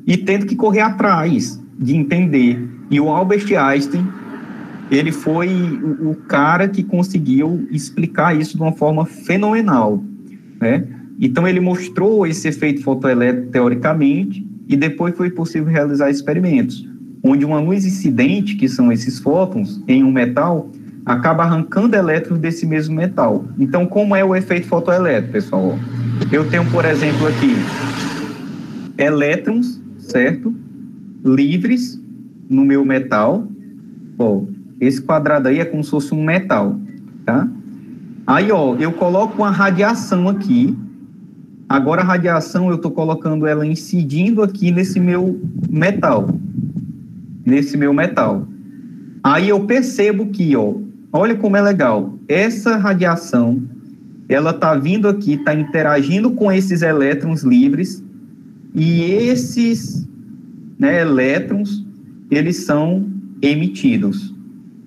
e tendo que correr atrás de entender. E o Albert Einstein, ele foi o cara que conseguiu explicar isso de uma forma fenomenal, né? Então, ele mostrou esse efeito fotoelétrico teoricamente e depois foi possível realizar experimentos, onde uma luz incidente, que são esses fótons, em um metal, acaba arrancando elétrons desse mesmo metal. Então, como é o efeito fotoelétrico, pessoal? Eu tenho, por exemplo, aqui, elétrons, certo? Livres no meu metal. Esse quadrado aí é como se fosse um metal, tá? Aí, eu coloco uma radiação aqui. Agora, a radiação, eu estou colocando ela incidindo aqui nesse meu metal. Aí eu percebo que, olha como é legal. Essa radiação, ela está vindo aqui, está interagindo com esses elétrons livres, e esses, né, elétrons, eles são emitidos.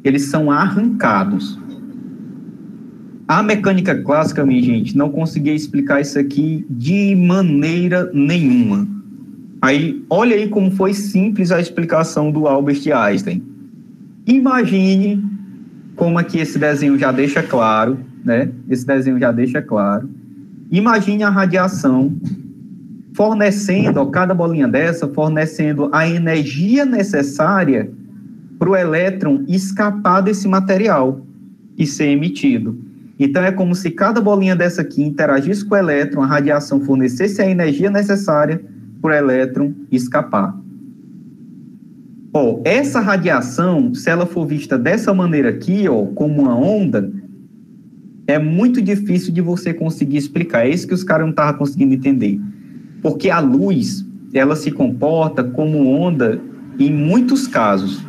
Eles são arrancados. A mecânica clássica, minha gente, não conseguia explicar isso aqui de maneira nenhuma. Aí, olha aí como foi simples a explicação do Albert Einstein. Imagine como aqui esse desenho já deixa claro, né? Esse desenho já deixa claro. Imagine a radiação fornecendo, cada bolinha dessa, fornecendo a energia necessária para o elétron escapar desse material e ser emitido. Então, é como se cada bolinha dessa aqui interagisse com o elétron, a radiação fornecesse a energia necessária para o elétron escapar. Ó, essa radiação, se ela for vista dessa maneira aqui, ó, como uma onda, é muito difícil de você conseguir explicar. É isso que os caras não estavam conseguindo entender. Porque a luz, ela se comporta como onda em muitos casos,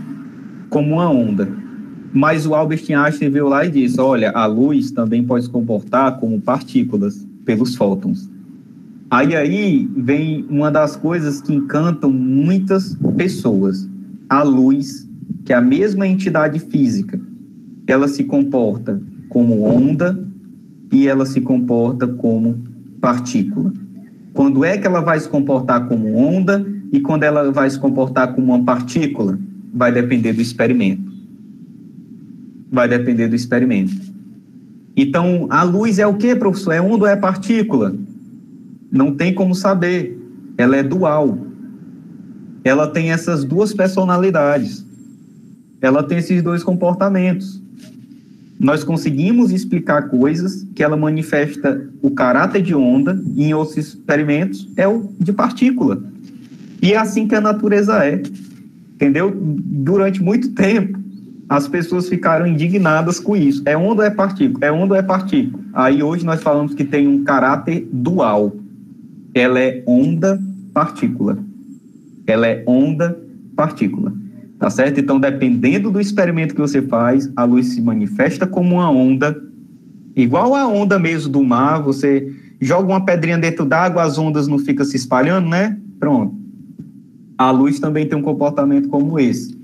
como uma onda. Mas o Albert Einstein veio lá e disse, olha, a luz também pode se comportar como partículas, pelos fótons. Aí vem uma das coisas que encantam muitas pessoas. A luz, que é a mesma entidade física, ela se comporta como onda e ela se comporta como partícula. Quando é que ela vai se comportar como onda e quando ela vai se comportar como uma partícula? Vai depender do experimento. Vai depender do experimento. Então, a luz é o quê, professor? É onda ou é partícula? Não tem como saber. Ela é dual. Ela tem essas duas personalidades. Ela tem esses dois comportamentos. Nós conseguimos explicar coisas que ela manifesta o caráter de onda e em outros experimentos é o de partícula. E é assim que a natureza é. Entendeu? Durante muito tempo, as pessoas ficaram indignadas com isso. É onda ou é partícula? É onda ou é partícula? Aí hoje nós falamos que tem um caráter dual. Ela é onda-partícula. Ela é onda-partícula. Tá certo? Então, dependendo do experimento que você faz, a luz se manifesta como uma onda, igual a onda mesmo do mar. Você joga uma pedrinha dentro d'água, as ondas não ficam se espalhando, né? Pronto. A luz também tem um comportamento como esse,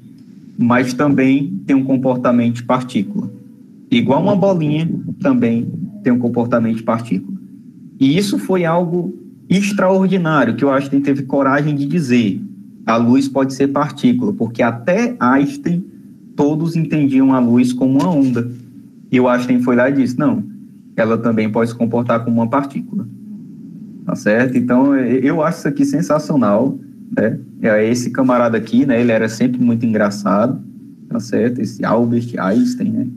mas também tem um comportamento de partícula. Igual uma bolinha, também tem um comportamento de partícula. E isso foi algo extraordinário, que o Einstein teve coragem de dizer. A luz pode ser partícula, porque até Einstein, todos entendiam a luz como uma onda. E o Einstein foi lá e disse, não, ela também pode se comportar como uma partícula. Tá certo? Então, eu acho isso aqui sensacional, né? Esse camarada aqui, né, ele era sempre muito engraçado, tá certo? Esse Albert Einstein, né?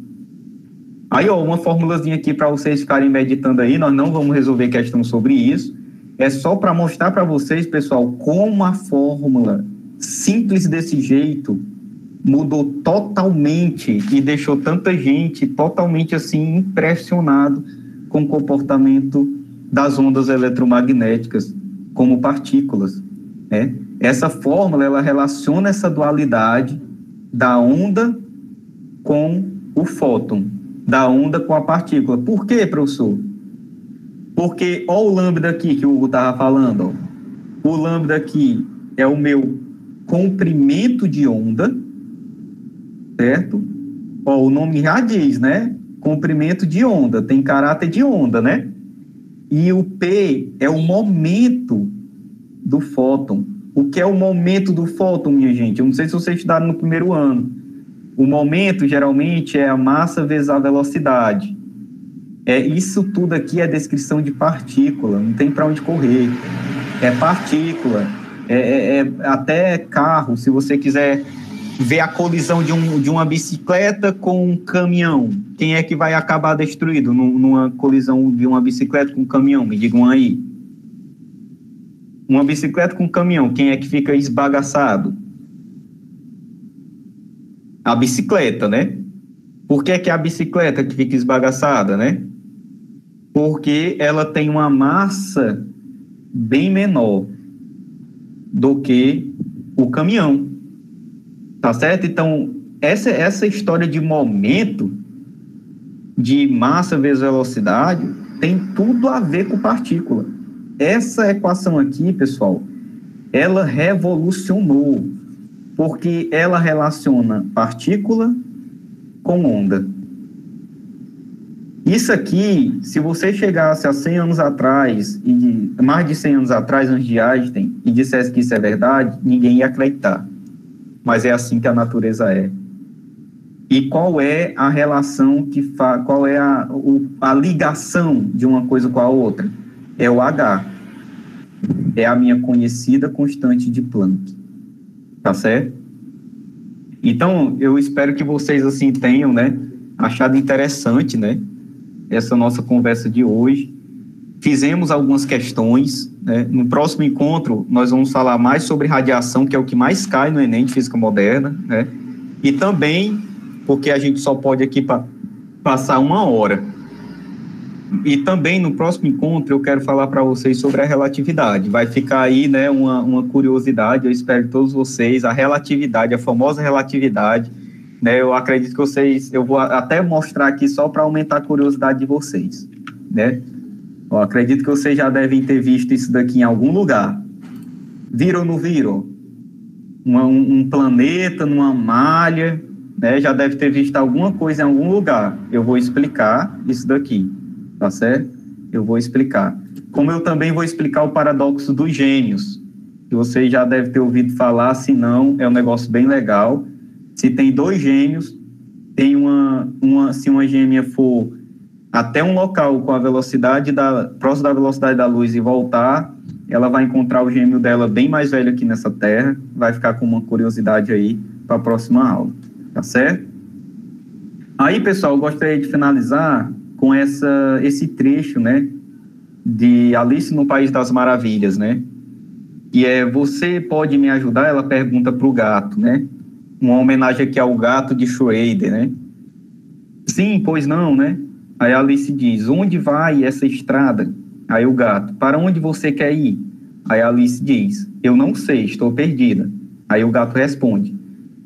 Aí, ó, uma formulazinha aqui para vocês ficarem meditando aí, nós não vamos resolver questão sobre isso, é só para mostrar para vocês, pessoal, como a fórmula simples desse jeito mudou totalmente e deixou tanta gente totalmente assim impressionado com o comportamento das ondas eletromagnéticas como partículas, né? Essa fórmula, ela relaciona essa dualidade da onda com o fóton, da onda com a partícula. Por quê, professor? Porque, ó, o lambda aqui que o Hugo estava falando, ó. O lambda aqui é o meu comprimento de onda, certo? Ó, o nome já diz, né? Comprimento de onda, tem caráter de onda, né? E o P é o momento do fóton. O que é o momento do fóton, minha gente? Eu não sei se vocês estudaram no primeiro ano. O momento, geralmente, é a massa vezes a velocidade. Isso tudo aqui é descrição de partícula, não tem para onde correr. É partícula, até carro, se você quiser ver a colisão de uma bicicleta com um caminhão, quem é que vai acabar destruído numa colisão de uma bicicleta com um caminhão? Me digam aí. Uma bicicleta com um caminhão, quem é que fica esbagaçado? A bicicleta, né? Por que é a bicicleta que fica esbagaçada, né? Porque ela tem uma massa bem menor do que o caminhão, tá certo? Então, essa história de momento, de massa vezes velocidade, tem tudo a ver com partícula. Essa equação aqui, pessoal, ela revolucionou porque ela relaciona partícula com onda. Isso aqui, se você chegasse a 100 anos atrás, mais de 100 anos atrás, antes de Einstein, e dissesse que isso é verdade, ninguém ia acreditar. Mas é assim que a natureza é. E qual é a relação qual é a ligação de uma coisa com a outra? É o H. É a minha conhecida constante de Planck. Tá certo? Então, eu espero que vocês, assim, tenham, né, achado interessante, né, essa nossa conversa de hoje. Fizemos algumas questões, né? No próximo encontro, nós vamos falar mais sobre radiação, que é o que mais cai no Enem de Física Moderna, né? E também, porque a gente só pode aqui passar 1 hora. E também, no próximo encontro, eu quero falar para vocês sobre a relatividade. Vai ficar aí, né, uma curiosidade, eu espero que todos vocês, a relatividade, a famosa relatividade, né, eu acredito que vocês, eu vou até mostrar aqui só para aumentar a curiosidade de vocês, né? Eu acredito que vocês já devem ter visto isso daqui em algum lugar. Viram ou não viram? Um planeta numa malha, né? Já deve ter visto alguma coisa em algum lugar. Eu vou explicar isso daqui, tá certo? Eu vou explicar. Como eu também vou explicar o paradoxo dos gêmeos, que vocês já devem ter ouvido falar, se não, é um negócio bem legal. Se tem 2 gêmeos, se uma gêmea for até um local com a velocidade próximo da velocidade da luz e voltar, ela vai encontrar o gêmeo dela bem mais velho aqui nessa Terra, vai ficar com uma curiosidade aí para a próxima aula, tá certo? Aí, pessoal, eu gostaria de finalizar com esse trecho, né, de Alice no País das Maravilhas, né, que é: você pode me ajudar? Ela pergunta para o gato, né, uma homenagem aqui ao gato de Schroeder, né? Sim, pois não, né? Aí a Alice diz: onde vai essa estrada? Aí o gato: para onde você quer ir? Aí a Alice diz: eu não sei, estou perdida. Aí o gato responde: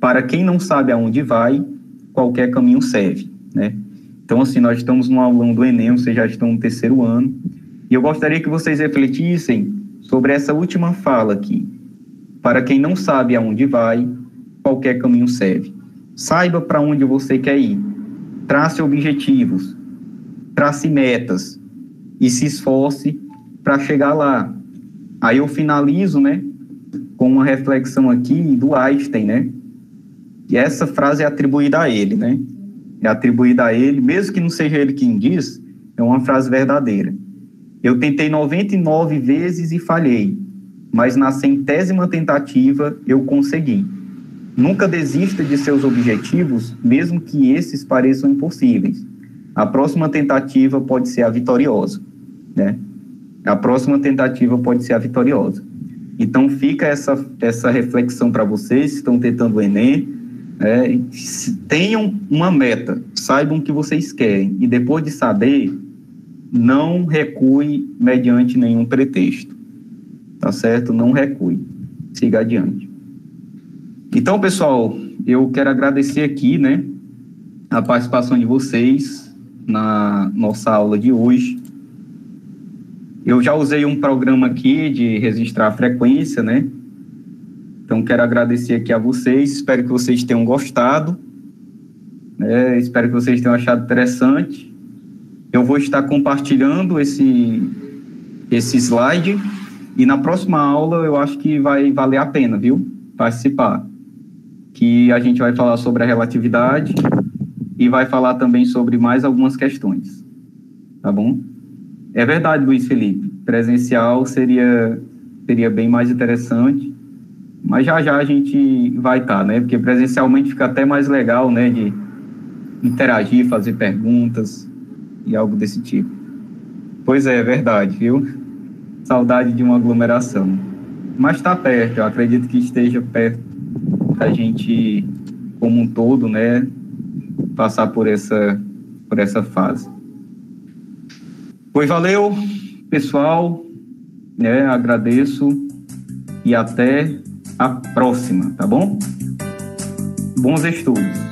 para quem não sabe aonde vai, qualquer caminho serve, né? Então, assim, nós estamos no aulão do Enem, vocês já estão no 3º ano, e eu gostaria que vocês refletissem sobre essa última fala aqui. Para quem não sabe aonde vai, qualquer caminho serve. Saiba para onde você quer ir. Trace objetivos. Trace metas. E se esforce para chegar lá. Aí eu finalizo, né, com uma reflexão aqui do Einstein, né? E essa frase é atribuída a ele, né? É atribuída a ele, mesmo que não seja ele quem diz, é uma frase verdadeira. Eu tentei 99 vezes e falhei, mas na 100ª tentativa eu consegui. Nunca desista de seus objetivos, mesmo que esses pareçam impossíveis. A próxima tentativa pode ser a vitoriosa, né? A próxima tentativa pode ser a vitoriosa. Então fica essa reflexão para vocês que estão tentando o Enem. Tenham uma meta, saibam o que vocês querem, e depois de saber, não recue mediante nenhum pretexto, tá certo? Não recue, siga adiante. Então, pessoal, eu quero agradecer aqui, né, a participação de vocês na nossa aula de hoje. Eu já usei um programa aqui de registrar a frequência, né? Então, quero agradecer aqui a vocês, espero que vocês tenham gostado, né? Espero que vocês tenham achado interessante. Eu vou estar compartilhando esse slide, e na próxima aula eu acho que vai valer a pena, viu? Participar. Que a gente vai falar sobre a relatividade e vai falar também sobre mais algumas questões, tá bom? É verdade, Luiz Felipe, presencial seria bem mais interessante, mas já a gente vai estar, né? Porque presencialmente fica até mais legal, né? De interagir, fazer perguntas e algo desse tipo. Pois é verdade, viu? Saudade de uma aglomeração. Mas está perto, eu acredito que esteja perto da gente, como um todo, né? Passar por essa fase. Pois valeu, pessoal, né? Agradeço e até a próxima, tá bom? Bons estudos.